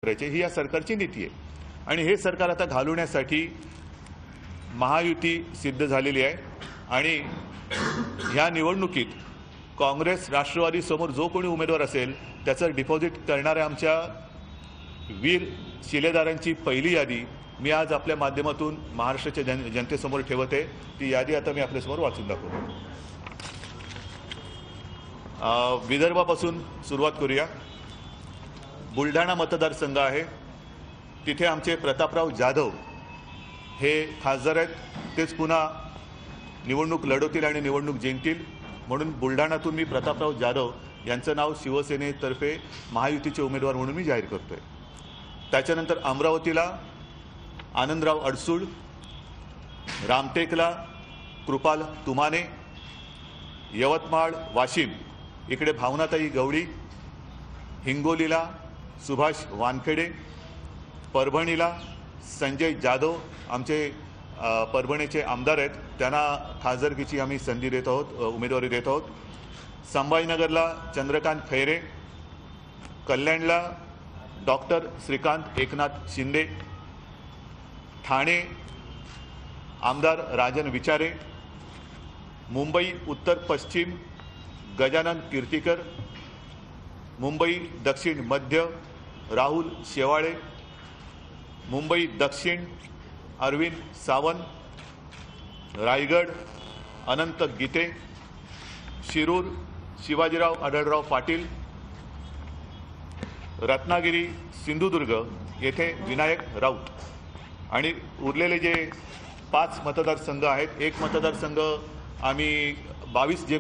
करायचे ही या सरकारची नीती आहे आणि हे सरकार आता घालवण्यासाठी महायुती सिद्ध झालेली आहे आणि ह्या निवडणुकीत काँग्रेस राष्ट्रवादी समोर जो कोणी उमेदवार असेल त्याचं डिपॉझिट करणाऱ्या आमच्या वीर शिलेदारांची पहिली यादी मी आज आपल्या माध्यमातून महाराष्ट्राच्या जनतेसमोर ठेवते। ती यादी आता मी आपल्यासमोर वाचून दाखवतो। विदर्भापासून सुरुवात करूया। बुलढाणा मतदारसंघ आहे, तिथे आमचे प्रतापराव जाधव हे खासदार आहेत, तेच पुन्हा निवडणूक लढवतील आणि निवडणूक जिंकतील म्हणून बुलढाणातून मी प्रतापराव जाधव यांचं नाव शिवसेनेतर्फे महायुतीचे उमेदवार म्हणून मी जाहीर करतोय। त्याच्यानंतर अमरावतीला आनंदराव अडसूळ, रामटेकला कृपाल तुमाने, यवतमाळ वाशिम इकडे भावनाताई गवळी, हिंगोलीला सुभाष वानखेडे, परभणीला संजय जाधव आमचे परभणीचे आमदार आहेत, त्यांना खासदारकीची आम्ही संधी देत आहोत, उमेदवारी देत आहोत। संभाजीनगरला चंद्रकांत खैरे, कल्याणला डॉक्टर श्रीकांत एकनाथ शिंदे, ठाणे आमदार राजन विचारे, मुंबई उत्तर पश्चिम गजानन कीर्तिकर, मुंबई दक्षिण मध्य राहुल शेवाळे, मुंबई दक्षिण अरविंद सावंत, रायगड अनंत गीते, शिरूर शिवाजीराव आढळराव पाटील, रत्नागिरी सिंधुदुर्ग येथे विनायक राऊत आणि उरलेले जे 5 मतदारसंघ आहेत, एक मतदारसंघ आम्ही 22 जे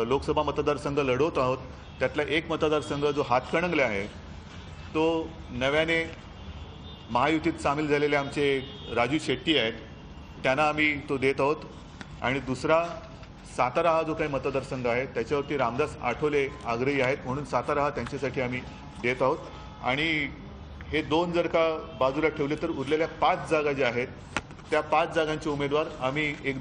लोकसभा मतदारसंघ लढवत आहोत त्यातला एक मतदारसंघ जो हातकणंगले आहे तो नव्याने महायुतीत सामील झालेले आमचे राजू शेट्टी आहेत, त्यांना आम्ही तो देत आहोत। आणि दुसरा सातारा हा जो काही मतदारसंघ आहे त्याच्यावरती रामदास आठवले आग्रही आहेत म्हणून सातारा हा त्यांच्यासाठी आम्ही देत आहोत। आणि हे 2 जर का बाजूला ठेवले तर उरलेल्या 5 जागा ज्या आहेत त्या 5 जागांचे उमेदवार आम्ही एक